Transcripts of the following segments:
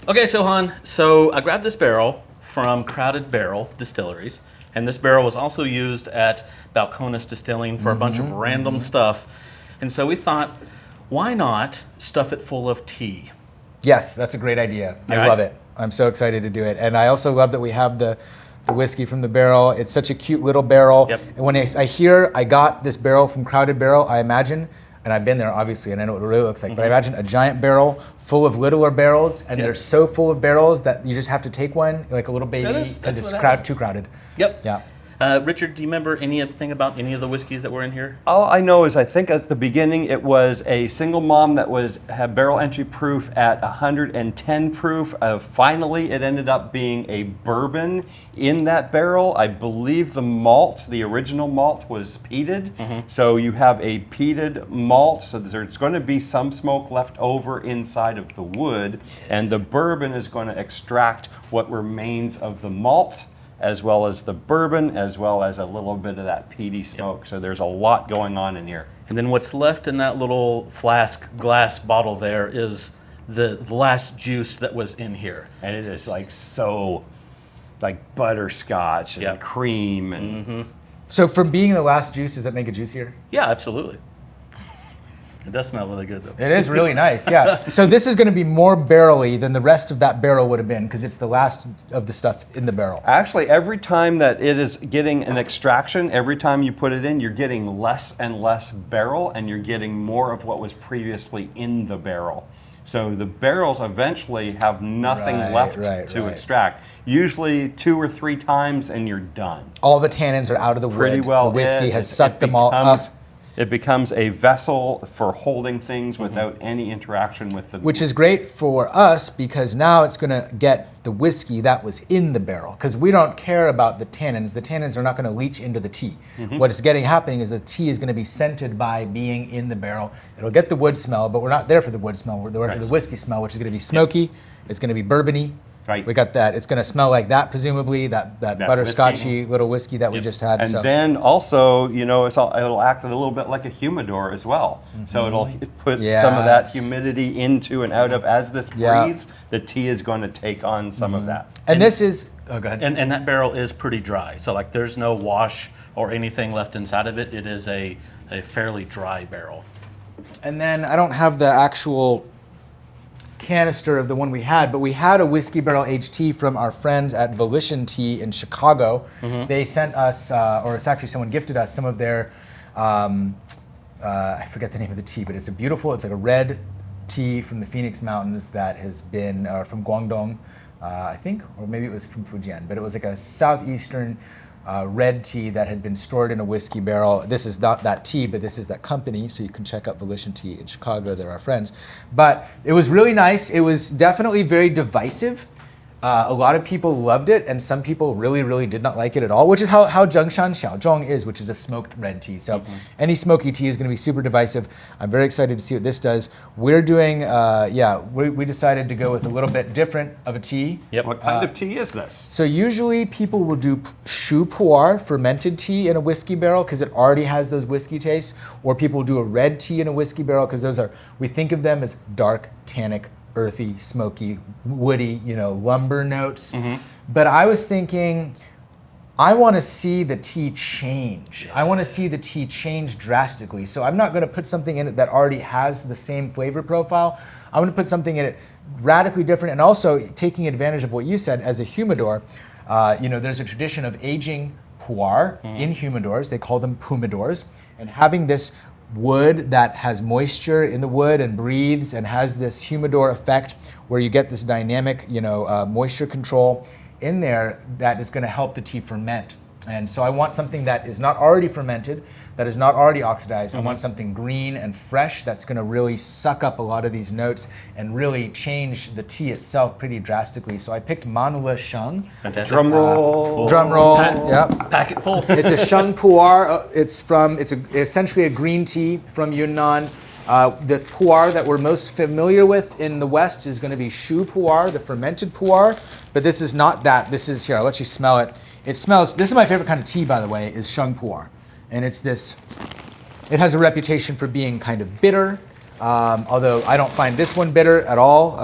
Okay, so Han, so I grabbed this barrel from Crowded Barrel Distilleries, and this barrel was also used at Balcones Distilling for a bunch of random stuff. And so we thought, why not stuff it full of tea? Yes, that's a great idea. I Yeah, love it. I'm so excited to do it. And I also love that we have the whiskey from the barrel. It's such a cute little barrel. Yep. And when I hear I got this barrel from Crowded Barrel, I imagine, and I've been there obviously, and I know what it really looks like, but I imagine a giant barrel full of littler barrels, and they're so full of barrels that you just have to take one, like a little baby, because it's too crowded. Yep. Yeah. Richard, do you remember anything about any of the whiskeys that were in here? All I know is I think at the beginning it was a single mom that had barrel entry proof at 110 proof. Finally, it ended up being a bourbon in that barrel. I believe the malt, the original malt, was peated. So you have a peated malt. So there's going to be some smoke left over inside of the wood, and the bourbon is going to extract what remains of the malt, as well as the bourbon, as well as a little bit of that peaty smoke. So there's a lot going on in here. And then what's left in that little flask glass bottle there is the last juice that was in here. And it is like butterscotch and cream. And So from being the last juice, does that make it juicier? Yeah, absolutely. It does smell really good though. It is really nice, yeah. So this is going to be more barrel-y than the rest of that barrel would have been, because it's the last of the stuff in the barrel. Actually, every time that it is getting an extraction, every time you put it in, you're getting less and less barrel, and you're getting more of what was previously in the barrel. So the barrels eventually have nothing left to extract. Usually 2 or 3 times and you're done. All the tannins are out of the Pretty wood. well The whiskey is. has sucked them all up. It becomes a vessel for holding things without any interaction with the... Which is great for us, because now it's going to get the whiskey that was in the barrel, because we don't care about the tannins. The tannins are not going to leach into the tea. What is happening is the tea is going to be scented by being in the barrel. It'll get the wood smell, but we're not there for the wood smell. We're there for the whiskey smell, which is going to be smoky. It's going to be bourbony. Right. We got that. It's going to smell like that, presumably, that butterscotchy little whiskey that we just had. And then also, it'll act a little bit like a humidor as well. So it'll put some of that humidity into and out of. As this breathes, the tea is going to take on some of that. And this is, oh, go ahead. And that barrel is pretty dry. So like there's no wash or anything left inside of it. It is a fairly dry barrel. And then I don't have the actual canister of the one we had, but we had a whiskey barrel aged tea from our friends at Volition Tea in Chicago. They sent us, or it's actually someone gifted us some of their, I forget the name of the tea, but it's like a red tea from the Phoenix Mountains that has been from Guangdong, I think, or maybe it was from Fujian, but it was like a southeastern red tea that had been stored in a whiskey barrel. This is not that tea, but this is that company, so you can check out Volition Tea in Chicago. They're our friends. But it was really nice. It was definitely very divisive. A lot of people loved it, and some people really, really did not like it at all, which is how Zhengshan Xiaozhong is, which is a smoked red tea. So any smoky tea is going to be super divisive. I'm very excited to see what this does. We're doing, we decided to go with a little bit different of a tea. Yep. What kind of tea is this? Mm-hmm. So usually people will do Sheng Pu'er, fermented tea in a whiskey barrel, because it already has those whiskey tastes, or people will do a red tea in a whiskey barrel, because we think of them as dark, tannic, earthy, smoky, woody, lumber notes. But I was thinking, I want to see the tea change. I want to see the tea change drastically. So I'm not going to put something in it that already has the same flavor profile. I'm going to put something in it radically different, and also taking advantage of what you said as a humidor. There's a tradition of aging pu'er in humidors. They call them pumidors, and having this wood that has moisture in the wood and breathes and has this humidor effect where you get this dynamic, moisture control in there that is going to help the tea ferment. And so I want something that is not already fermented, that is not already oxidized. I want something green and fresh that's going to really suck up a lot of these notes and really change the tea itself pretty drastically. So I picked Man'ou Shang. Fantastic. Drum roll. Drum roll. Yep. Packet full. It's a Sheng Pu'er. It's essentially a green tea from Yunnan. The pu'er that we're most familiar with in the West is going to be Sheng Pu'er, the fermented pu'er. But this is not that. This is, here, I'll let you smell it. This is my favorite kind of tea, by the way, is Sheng Pu'er. And it has a reputation for being kind of bitter, Although I don't find this one bitter at all.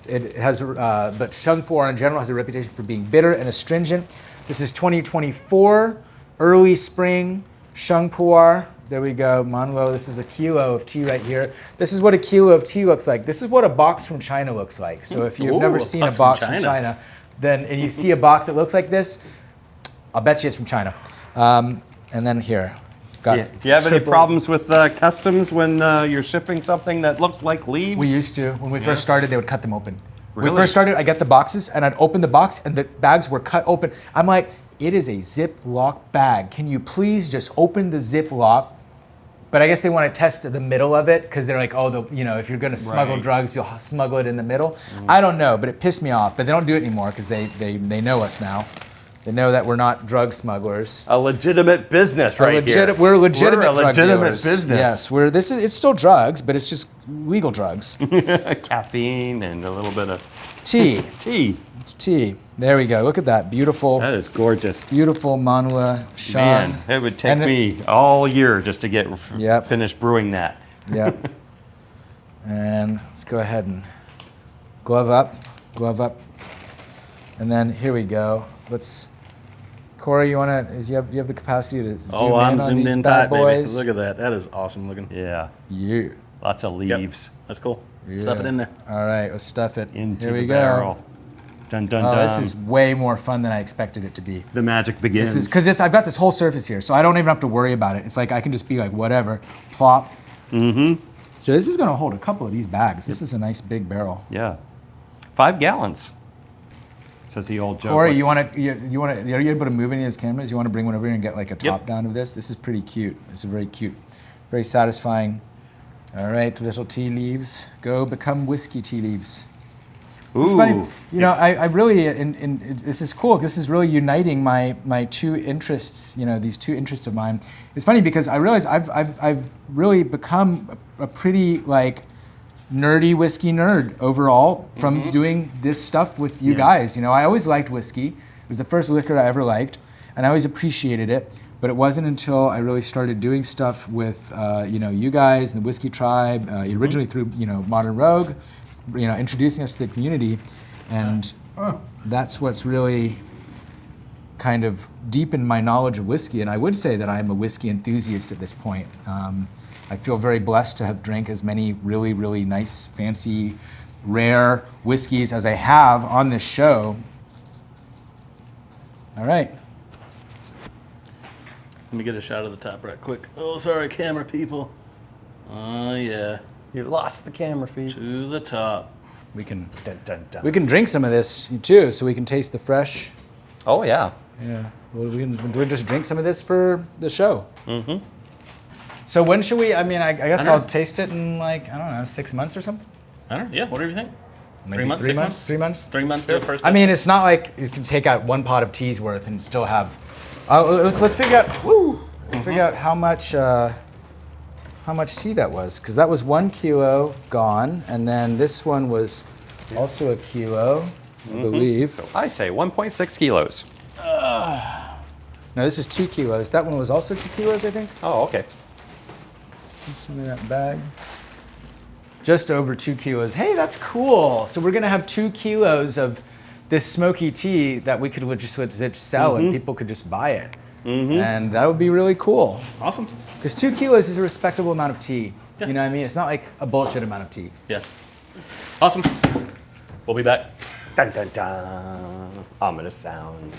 It has, but Sheng Pu'er in general has a reputation for being bitter and astringent. This is 2024, early spring, Sheng Pu'er. There we go, Man'ou. This is a kilo of tea right here. This is what a kilo of tea looks like. This is what a box from China looks like. So if you've never seen a box from China, then and you see a box that looks like this, I'll bet you it's from China. And then here. Got Do you have any problems with customs when you're shipping something that looks like leaves? We used to. When we first started, they would cut them open. Really? When we first started, I get the boxes, and I'd open the box, and the bags were cut open. I'm like, it is a Ziploc bag. Can you please just open the Ziploc? But I guess they want to test the middle of it, because they're like, oh, if you're going to smuggle drugs, you'll smuggle it in the middle. I don't know, but it pissed me off. But they don't do it anymore, because they know us now. They know that we're not drug smugglers. A legitimate business here. We're legitimate drug dealers. Business. Yes, it's still drugs, but it's just legal drugs. Caffeine and a little bit of tea. Tea. It's tea. There we go. Look at that. Beautiful. That is gorgeous. Beautiful Man'ou Shang. Man, it would take me all year just to get finished brewing that. Yep. And let's go ahead and glove up. And then here we go. Corey, you have the capacity to zoom in I'm on zoomed these in bad tight, baby. boys? Look at that. That is awesome looking. Yeah. Yeah. Lots of leaves. Yep. That's cool. Stuff it in there. All right, let's stuff it. Into Here we the go. barrel. Dun, dun, dun. This is way more fun than I expected it to be. The magic begins. This is because I've got this whole surface here, so I don't even have to worry about it. It's like I can just be like whatever, plop. Mm-hmm. So this is going to hold a couple of these bags. This is a nice big barrel. Yeah. 5 gallons. Says the old joke. Corey, are you able to move any of those cameras? You want to bring one over here and get like a top down of this? This is pretty cute. This is very cute, very satisfying. All right, little tea leaves. Go become whiskey tea leaves. Ooh. It's funny, I really, this is cool. This is really uniting my two interests. These two interests of mine. It's funny because I realize I've really become a pretty nerdy whiskey nerd overall from doing this stuff with you guys. I always liked whiskey. It was the first liquor I ever liked, and I always appreciated it. But it wasn't until I really started doing stuff with you guys and the Whiskey Tribe, originally through Modern Rogue, introducing us to the community, and that's what's really kind of deepened my knowledge of whiskey. And I would say that I'm a whiskey enthusiast at this point. I feel very blessed to have drank as many really, really nice, fancy, rare whiskeys as I have on this show. All right. Let me get a shot of the top right quick. Oh, sorry, camera people. Oh, yeah. You lost the camera feed. To the top. We can drink some of this too, so we can taste the fresh. Oh, yeah. Yeah. Well, we'll just drink some of this for the show. Mm-hmm. So when should we? I mean, I guess I'll taste it in 6 months or something. I don't know. Yeah, whatever you think. Maybe 3 months? 3 months? 3 months? 3 months to the first. I mean, it's not like you can take out one pot of tea's worth and still have. Let's figure out. Woo! Figure out how much tea that was, because that was 1 kilo gone, and then this one was also a kilo, I believe. So I say 1.6 kilos. No, this is 2 kilos. That one was also 2 kilos, I think. Oh, okay. Some of that bag. Just over 2 kilos. Hey, that's cool. So we're gonna have 2 kilos of this smoky tea that we could just sell and people could just buy it. And that would be really cool. Awesome. Because 2 kilos is a respectable amount of tea. Yeah. You know what I mean? It's not like a bullshit amount of tea. Yeah. Awesome. We'll be back. Dun, dun, dun. Ominous sound.